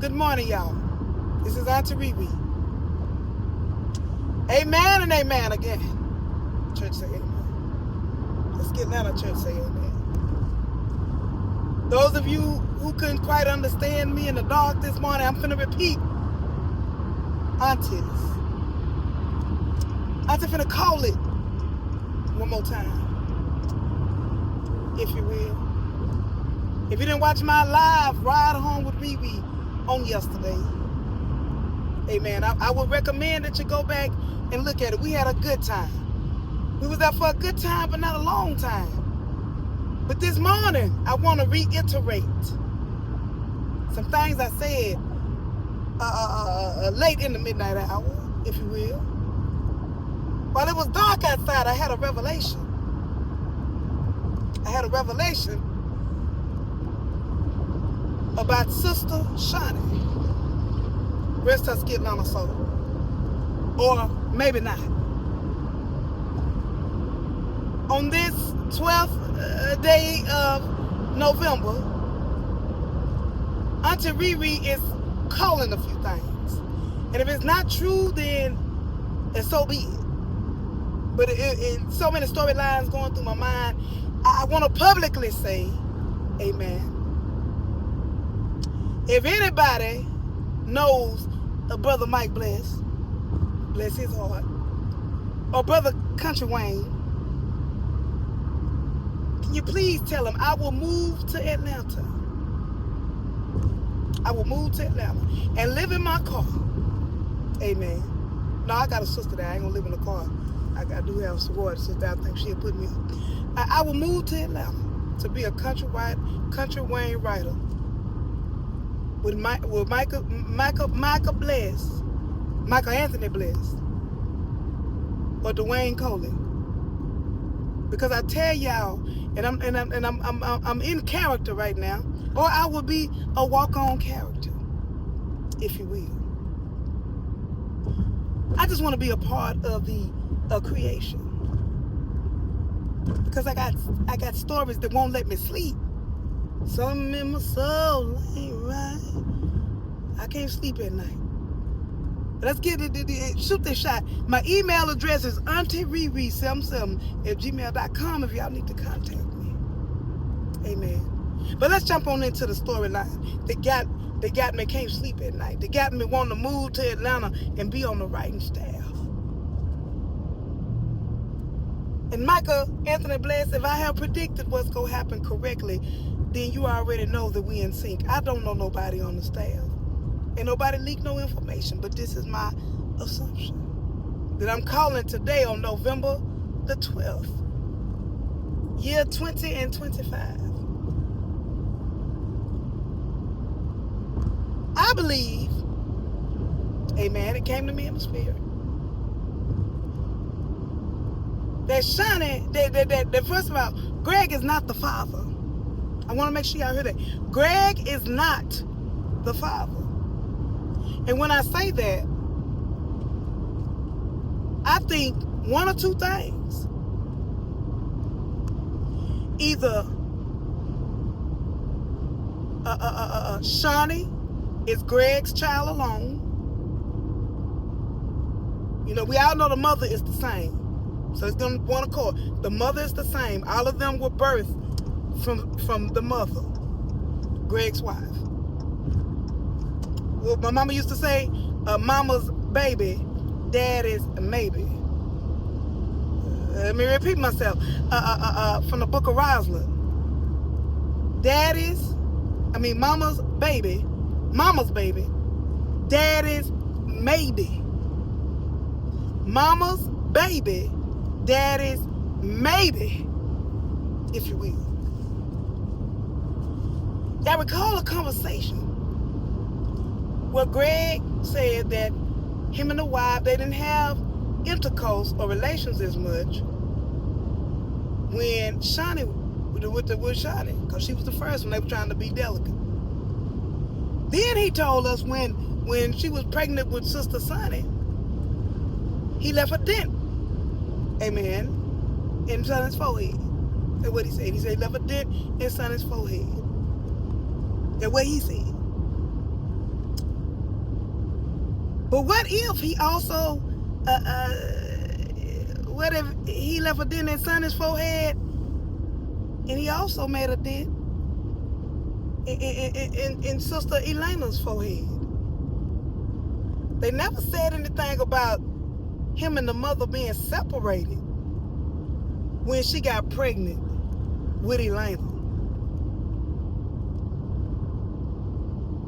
Good morning, y'all. This is Aunty ReRe. Amen and amen again. Church say amen. Let's get down to church say amen. Those of you who couldn't quite understand me in the dark this morning, I'm finna repeat. Aunties. Auntie finna call it one more time, if you will. If you didn't watch my live Ride Home with ReRe on yesterday, amen, I would recommend that you go back and look at it. We had a good time. We was out for a good time, but not a long time. But this morning, I want to reiterate some things I said late in the midnight hour, if you will. While it was dark outside, I had a revelation. I had a revelation about Sister Shauni. Rest her getting on her soul. Or maybe not. On this 12th day of November, Aunty ReRe is calling a few things. And if it's not true, then so be it. But in so many storylines going through my mind, I want to publicly say, amen. If anybody knows a Brother Mike Bless his heart, or Brother Kountry Wayne, can you please tell him I will move to Atlanta? I will move to Atlanta and live in my car. Amen. No, I got a sister there. I ain't gonna live in a car. I do have a sorority sister. I think she'll put me up. I will move to Atlanta to be a Kountry Wayne writer with Michael Anthony Bless, or Dwayne Coley. Because I tell y'all, and I'm in character right now, or I will be a walk-on character, if you will. I just want to be a part of the creation, because I got stories that won't let me sleep. Something in my soul ain't right. I can't sleep at night. Let's get it, shoot this shot. My email address is auntyre77@gmail.com if y'all need to contact me. Amen. But let's jump on into the storyline that got me can't sleep at night. That got me wanting to move to Atlanta and be on the writing staff. And Michael Anthony Bless, if I have predicted what's going to happen correctly, then you already know that we in sync. I don't know nobody on the staff. Ain't nobody leaked no information, but this is my assumption. That I'm calling today on November the 12th, year 2025. I believe, amen, it came to me in the spirit, that Shaunie, that first of all, Greg is not the father. I want to make sure y'all hear that. Greg is not the father. And when I say that, I think one or two things. Either Shaunie is Greg's child alone. You know, we all know the mother is the same. So it's going to one accord. The mother is the same. All of them were birthed from the mother, Greg's wife. Well, my mama used to say, mama's baby, daddy's maybe. Let me repeat myself. From the book of Rosalind. Mama's baby, daddy's maybe. Mama's baby, daddy's maybe, if you will. I recall a conversation where Greg said that him and the wife, they didn't have intercourse or relations as much when Shauni, with Shauni, because she was the first one. They were trying to be delicate. Then he told us when she was pregnant with Sister Sonny, he left a dent, amen, in Sonny's forehead. That's what he said. He said he left a dent in Sonny's forehead. That's what he said. But what if he also, what if he left a dent in Sonny's forehead and he also made a dent in Sister Elena's forehead? They never said anything about him and the mother being separated when she got pregnant with Elena.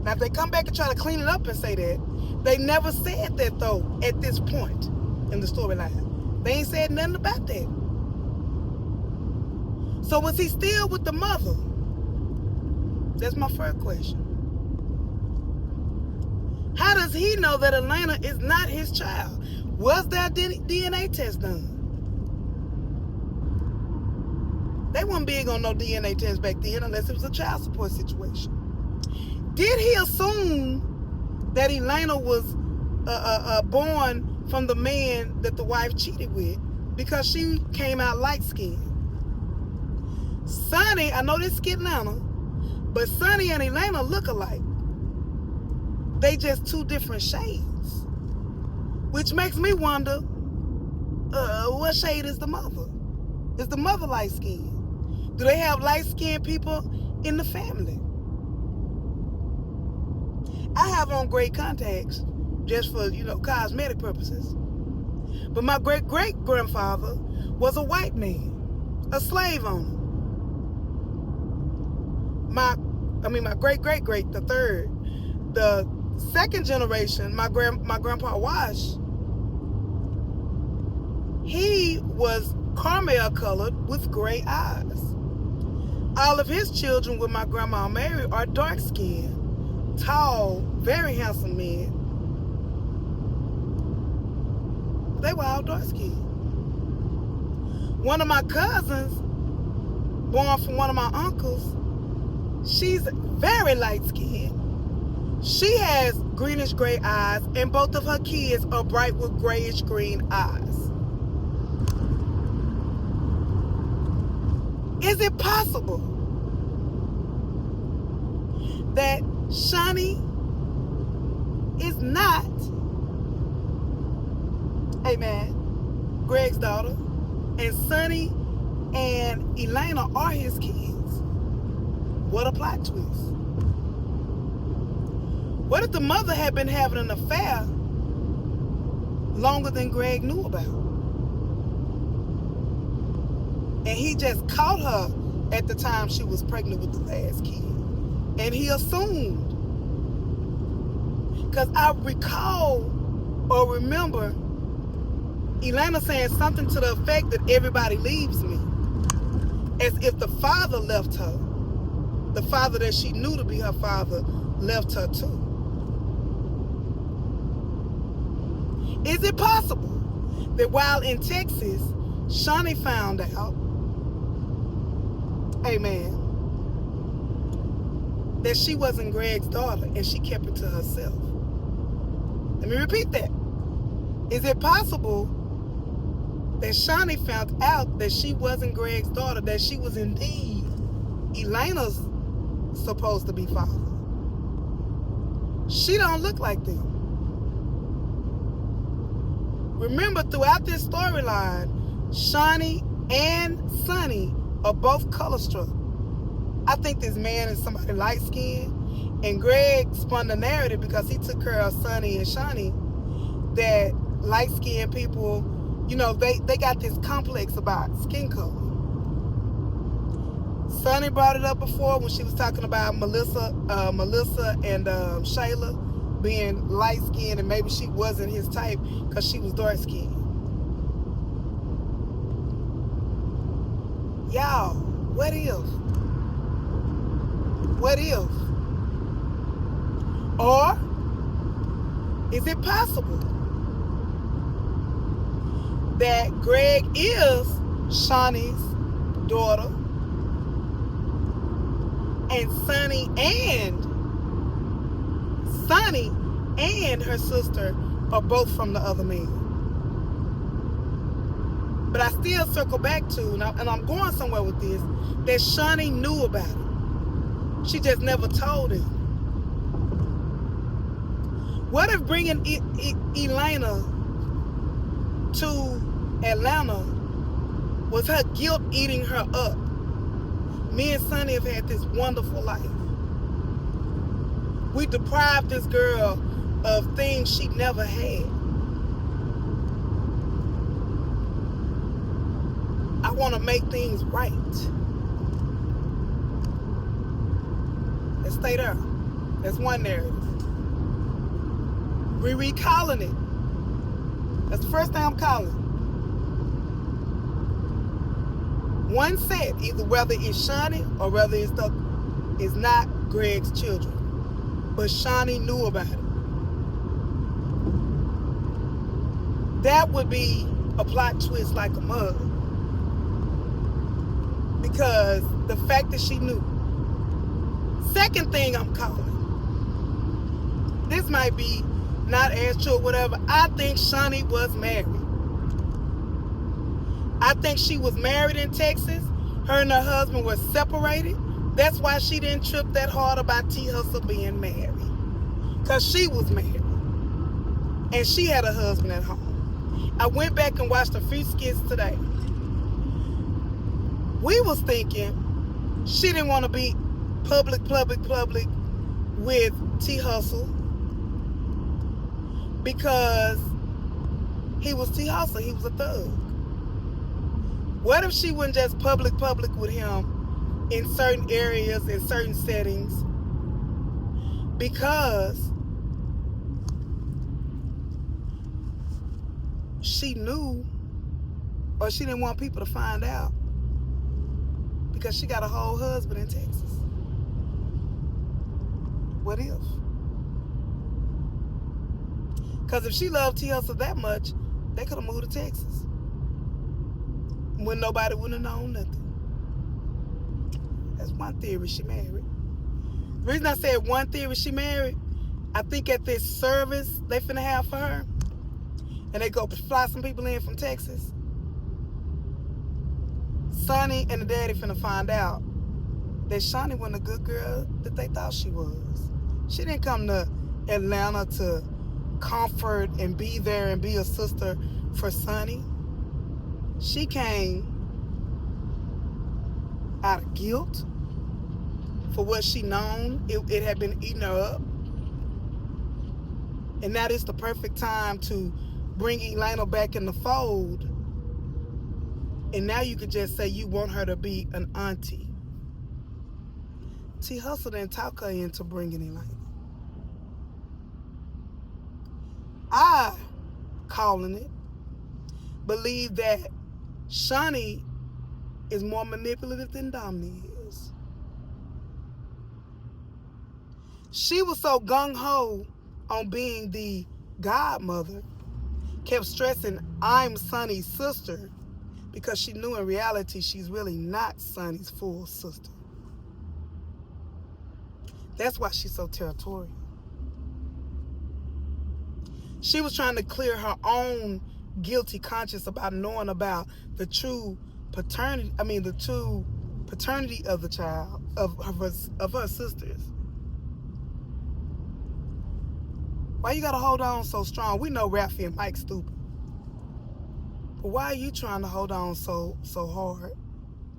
Now, if they come back and try to clean it up and say that, they never said that, though, at this point in the storyline. They ain't said nothing about that. So was he still with the mother? That's my first question. How does he know that Elena is not his child? Was there a DNA test done? They weren't big on no DNA test back then unless it was a child support situation. Did he assume that Elena was born from the man that the wife cheated with because she came out light-skinned? Sonny, I know this Skit Atlanta, but Sonny and Elena look alike. They just two different shades, which makes me wonder, what shade is the mother? Is the mother light-skinned? Do they have light-skinned people in the family? I have on gray contacts just for, cosmetic purposes. But my great-great-grandfather was a white man, a slave owner. My great-great-great, the third, the second generation, my grandpa Wash, he was caramel colored with gray eyes. All of his children with my grandma Mary are dark skinned, tall, very handsome men. They were all dark skinned. One of my cousins, born from one of my uncles, she's very light skinned. She has greenish gray eyes, and both of her kids are bright with grayish green eyes. Is it possible that Shaunie is not, Greg's daughter, and Sonny and Elena are his kids? What a plot twist. What if the mother had been having an affair longer than Greg knew about? And he just caught her at the time she was pregnant with the last kid. And he assumed. Because I recall or remember Elena saying something to the effect that everybody leaves me. As if the father left her. The father that she knew to be her father left her too. Is it possible that while in Texas, Shaunie found out, that she wasn't Greg's daughter and she kept it to herself? Let me repeat that. Is it possible that Shaunie found out that she wasn't Greg's daughter, that she was indeed Elena's supposed to be father? She don't look like them. Remember, throughout this storyline, Shaunie and Sonny are both color struck. I think this man is somebody light skinned, and Greg spun the narrative because he took care of Sonny and Shaunie that light skinned people, they got this complex about skin color. Sonny brought it up before when she was talking about Melissa and Shayla being light skinned, and maybe she wasn't his type because she was dark skinned. Y'all, what if? What if? Or is it possible that Greg is Shaunie's daughter and Sonny and her sister are both from the other man? But I still circle back to, and I'm going somewhere with this, that Shaunie knew about it. She just never told him. What if bringing Elena to Atlanta was her guilt eating her up? Me and Sonny have had this wonderful life. We deprived this girl of things she never had. I want to make things right. Let's stay there. That's one narrative. ReRe calling it. That's the first thing I'm calling. One set, either whether it's Shauni or whether it's not Greg's children. But Shauni knew about it. That would be a plot twist like a mug. Because the fact that she knew. Second thing I'm calling. This might be not as true or whatever. I think Shauni was married. I think she was married in Texas. Her and her husband were separated. That's why she didn't trip that hard about T Hustle being married. Because she was married. And she had a husband at home. I went back and watched a few skits today. We was thinking she didn't want to be public with T Hustle because he was T Hustle. He was a thug. What if she wasn't just public with him in certain areas, in certain settings? Because she knew, or she didn't want people to find out, because she got a whole husband in Texas. What if? Because if she loved T Hustle that much, they could have moved to Texas when nobody would have known nothing. That's one theory she married. The reason I said one theory she married, I think at this service they finna have for her, and they go fly some people in from Texas, Sonny and the daddy finna find out that Shauni wasn't a good girl that they thought she was. She didn't come to Atlanta to comfort and be there and be a sister for Sonny. She came out of guilt for what she known. It had been eating her up. And now it's the perfect time to bring Elena back in the fold. And now you could just say you want her to be an auntie. T Hustle didn't talk her into bringing Elena. I, calling it, believe that Shauni is more manipulative than Dominique is. She was so gung-ho on being the godmother, kept stressing, I'm Sonny's sister, because she knew in reality she's really not Sonny's full sister. That's why she's so territorial. She was trying to clear her own guilty conscience about knowing about the true paternity, the true paternity of the child, of her sisters. Why you gotta hold on so strong? We know Raffy and Mike stupid. But why are you trying to hold on so hard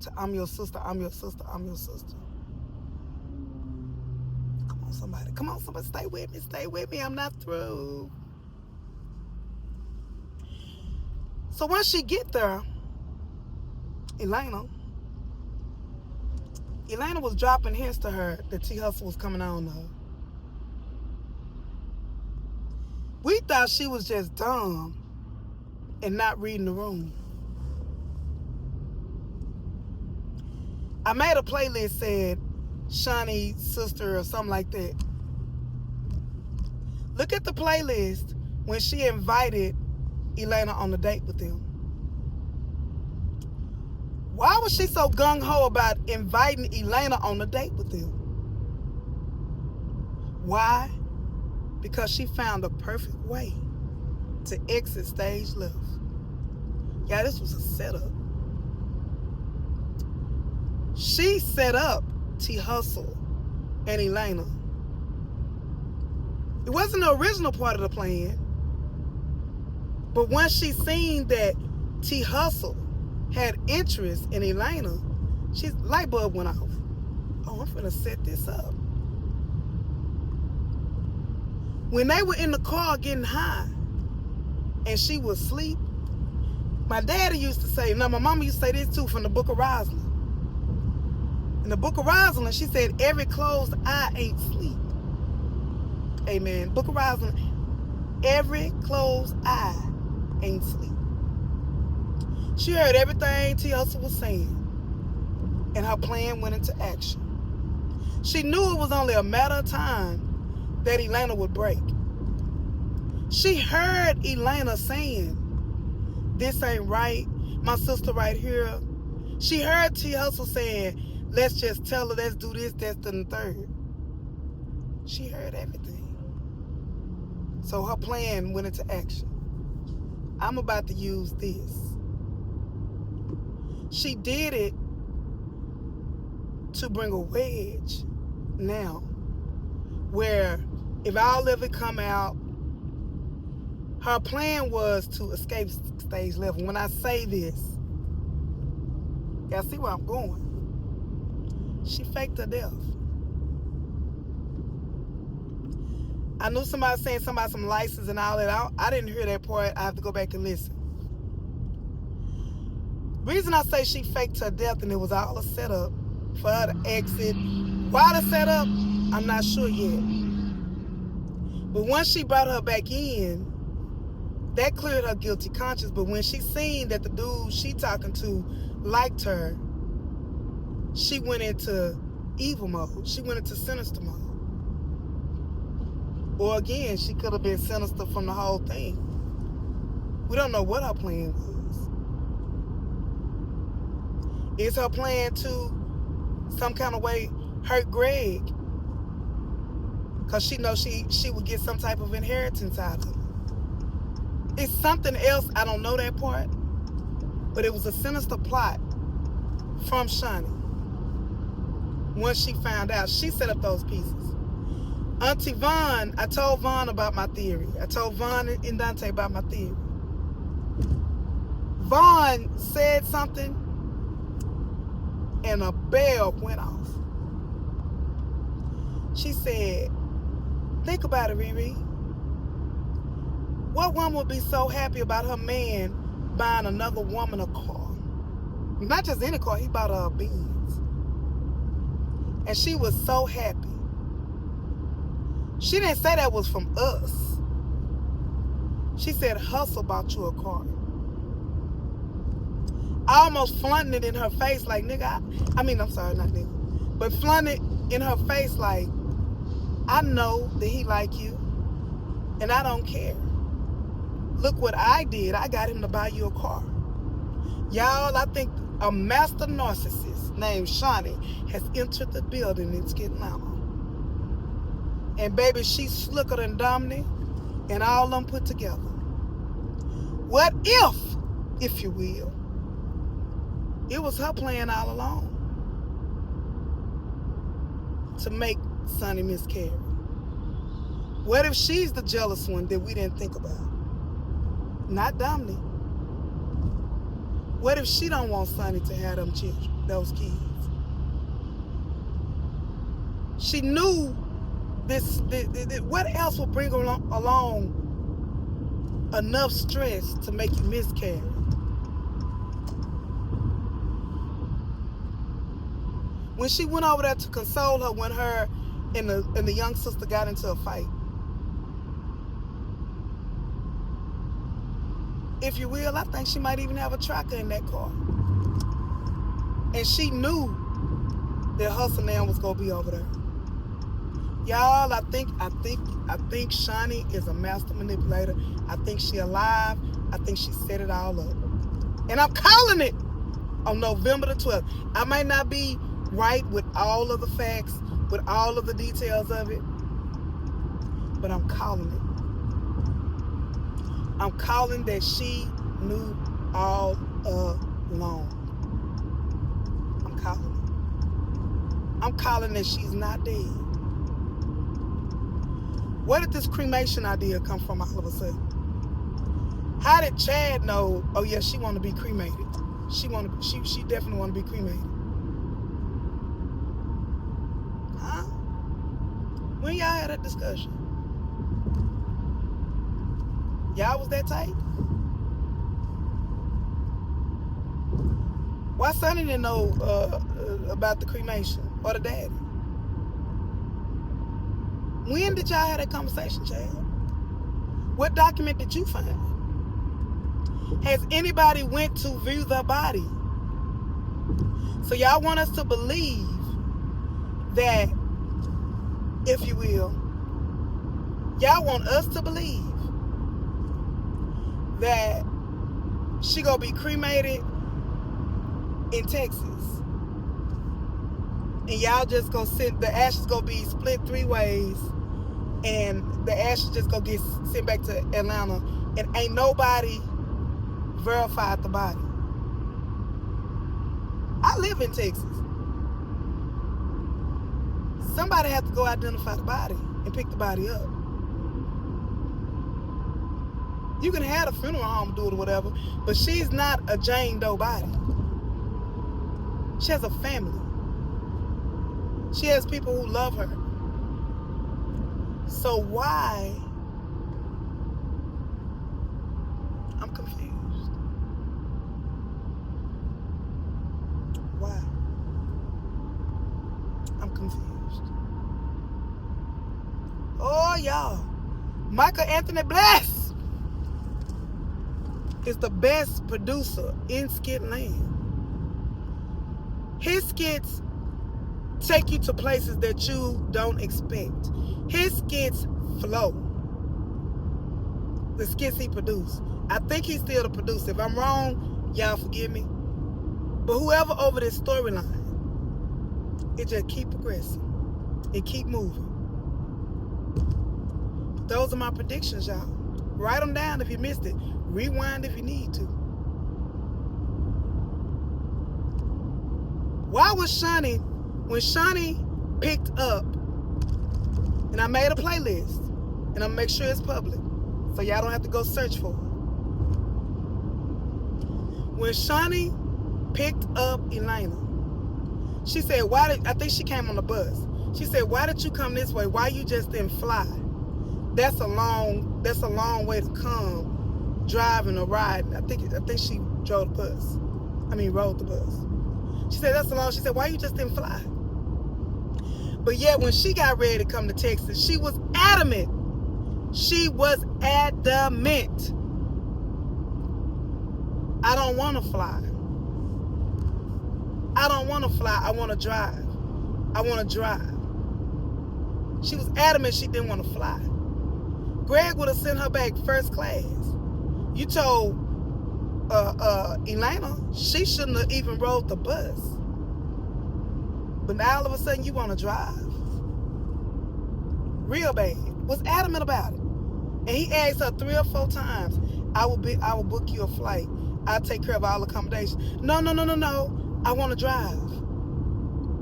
to I'm your sister, I'm your sister, I'm your sister? Come on, somebody, stay with me, I'm not through. So once she get there, Elena was dropping hints to her that T Hustle was coming on to her. We thought she was just dumb and not reading the room. I made a playlist said Shaunie's sister or something like that. Look at the playlist when she invited Elena on the date with them. Why was she so gung-ho about inviting Elena on the date with them? Why? Because she found the perfect way to exit stage left. Yeah, this was a setup. She set up T Hustle and Elena It wasn't the original part of the plan. But once she seen that T Hustle had interest in Elena, she's light bulb went off. Oh, I'm finna set this up. When they were in the car getting high and she was asleep, my daddy used to say, no, my mama used to say this too from the Book of Rosalind. In the Book of Rosalind, she said, every closed eye ain't sleep. Amen. Book of Rosalind, every closed eye ain't sleep. She heard everything T Hustle was saying, and her plan went into action. She knew it was only a matter of time that Elena would break. She heard Elena saying, this ain't right, my sister right here. She heard T Hustle saying, let's just tell her, let's do this, that's and the third. She heard everything. So her plan went into action. I'm about to use this. She did it to bring a wedge now, where if all of it come out, her plan was to escape stage level. When I say this, y'all see where I'm going. She faked her death. I knew somebody saying something about some license and all that. I didn't hear that part. I have to go back and listen. Reason I say she faked her death and it was all a setup for her to exit. Why the setup? I'm not sure yet. But once she brought her back in, that cleared her guilty conscience. But when she seen that the dude she talking to liked her, she went into evil mode. She went into sinister mode. Or again, she could have been sinister from the whole thing. We don't know what her plan was. Is her plan to some kind of way hurt Greg? Because she knows she would get some type of inheritance out of it. It's something else, I don't know that part, but it was a sinister plot from Shauni. Once she found out, she set up those pieces. Auntie Vaughn, I told Vaughn about my theory. I told Vaughn and Dante about my theory. Vaughn said something and a bell went off. She said, think about it, ReRe. What woman would be so happy about her man buying another woman a car? Not just any car, he bought her a Benz. And she was so happy. She didn't say that was from us. She said, Hustle bought you a car. I almost flaunted it in her face like, nigga, I'm sorry, not nigga. But flaunted in her face like, I know that he like you, and I don't care. Look what I did. I got him to buy you a car. Y'all, I think a master narcissist named Shauni has entered the building. It's getting loud. And baby, she's slicker than Dominic and all of them put together. What if you will, it was her plan all along to make Sonny miscarry? What if she's the jealous one that we didn't think about? Not Dominic. What if she don't want Sonny to have them children, those kids? She knew this. What else will bring along enough stress to make you miscarry? When she went over there to console her when her and the young sister got into a fight, if you will, I think she might even have a tracker in that car. And she knew that Hustle Now was gonna be over there. Y'all, I think Shauni is a master manipulator. I think she alive. I think she set it all up. And I'm calling it on November the 12th. I might not be right with all of the facts, with all of the details of it, but I'm calling it. I'm calling that she knew all along. I'm calling it. I'm calling that she's not dead. Where did this cremation idea come from all of a sudden? How did Chad know, oh yeah, she want to be cremated? She definitely want to be cremated. Huh? When y'all had that discussion? Y'all was that tight? Why Sonny didn't know about the cremation or the daddy? When did y'all have that conversation, Chad? What document did you find? Has anybody went to view the body? So y'all want us to believe that, if you will, y'all want us to believe that she gonna be cremated in Texas, and y'all just gonna send the ashes gonna be split 3 ways, and the ashes just gonna get sent back to Atlanta, and ain't nobody verified the body. I live in Texas. Somebody has to go identify the body and pick the body up. You can have a funeral home do it or whatever, but she's not a Jane Doe body. She has a family. She has people who love her. So why? I'm confused. Why? I'm confused. Oh, y'all. Michael Anthony Bless is the best producer in skit land. His skits take you to places that you don't expect. His skits flow. The skits he produced. I think he's still the producer. If I'm wrong, y'all forgive me. But whoever over this storyline, it just keep progressing. It keep moving. Those are my predictions, y'all. Write them down if you missed it. Rewind if you need to. Why was Shauni, when Shauni picked up, and I made a playlist, and I'm gonna make sure it's public, so y'all don't have to go search for it. When Shauni picked up Elena, she said, I think she came on the bus. She said, why did you come this way? Why you just didn't fly? That's a long way to come driving or riding. I think she drove the bus. Rode the bus. She said, that's a long, she said, why you just didn't fly? But yet when she got ready to come to Texas, she was adamant. She was adamant. I don't want to fly. I don't want to fly. I want to drive. I want to drive. She was adamant she didn't want to fly. Greg would have sent her back first class. You told Elena she shouldn't have even rode the bus. But now all of a sudden you want to drive. Real bad. Was adamant about it. And he asked her 3 or 4 times, I will book you a flight. I'll take care of all accommodations. No. I want to drive.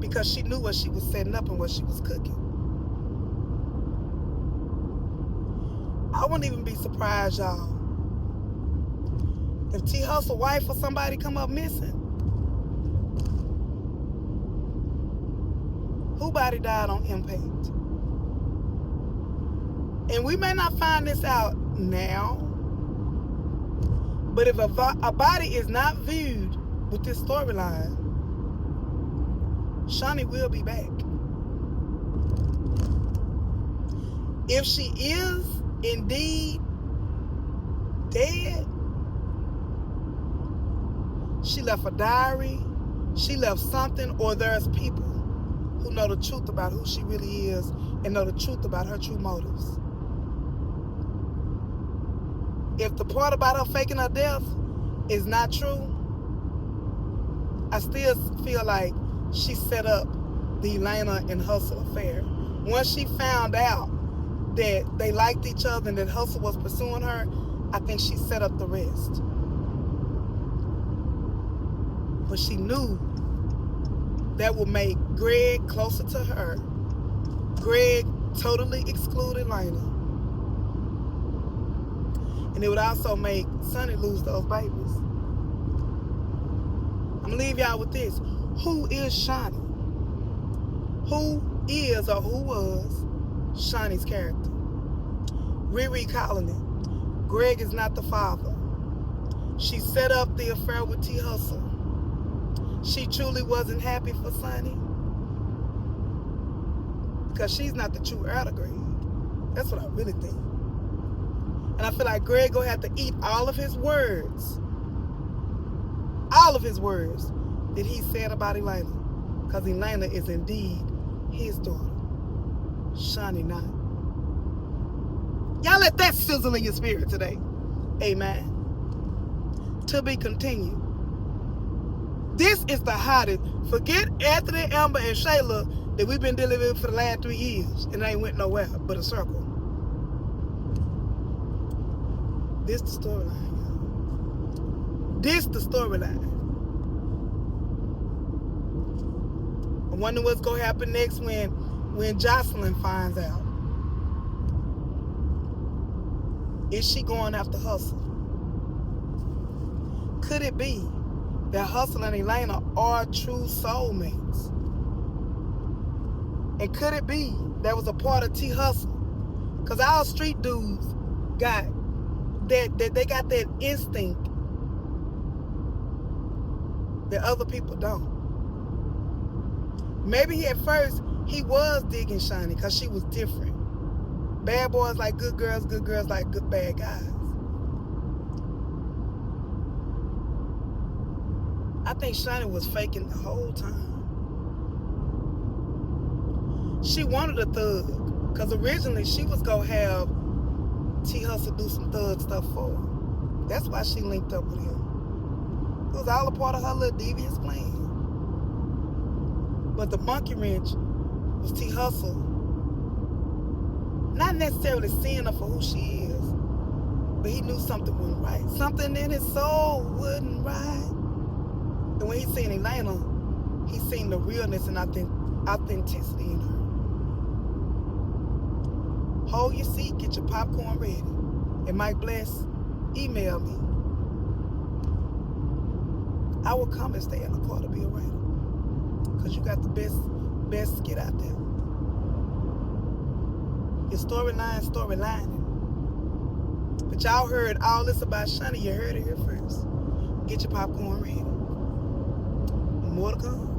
Because she knew what she was setting up and what she was cooking. I wouldn't even be surprised, y'all, if T. Hustle wife or somebody come up missing. Who body died on impact? And we may not find this out now, but if a body is not viewed with this storyline, Shaunie will be back. If she is indeed dead, she left a diary, she left something, or there's people who know the truth about who she really is and know the truth about her true motives. If the part about her faking her death is not true, I still feel like she set up the Elena and Hustle affair. Once she found out that they liked each other and that Hustle was pursuing her, I think she set up the rest. But she knew that would make Greg closer to her. Greg totally excluded Lena. And it would also make Sonny lose those babies. I'm gonna leave y'all with this. Who is Shaunie? Who is or who was Shaunie's character? ReRe calling it. Greg is not the father. She set up the affair with T. Hustle. She truly wasn't happy for Sonny because she's not the true heir to Greg. That's what I really think. And I feel like Greg gonna have to eat all of his words that he said about Elena, because Elena is indeed his daughter. Shaunie not. Y'all let that sizzle in your spirit today. Amen. To be continued. This is the hottest. Forget Anthony, Amber, and Shayla that we've been dealing with for the last 3 years, and they ain't went nowhere but a circle. This the storyline, y'all. This the storyline. I wonder what's gonna happen next when Jocelyn finds out. Is she going after Hustle? Could it be that Hustle and Elena are true soulmates? And could it be that was a part of T Hustle? Because our street dudes got they got that instinct that other people don't. Maybe at first he was digging Shaunie because she was different. Bad boys like good girls like good bad guys. I think Shaunie was faking the whole time. She wanted a thug because originally she was gonna have T Hustle do some thug stuff for her. That's why she linked up with him. It was all a part of her little devious plan. But the monkey wrench was T Hustle not necessarily seeing her for who she is, but he knew something wasn't right. Something in his soul wasn't right. And when he seen Elena, he seen the realness and authenticity in her. Hold your seat, get your popcorn ready. And Mike Bless, email me. I will come and stay in the car to be a writer. Because you got the best skit out there. Your storylining. But y'all heard all this about Shaunie. You heard it here first. Get your popcorn ready. More to come.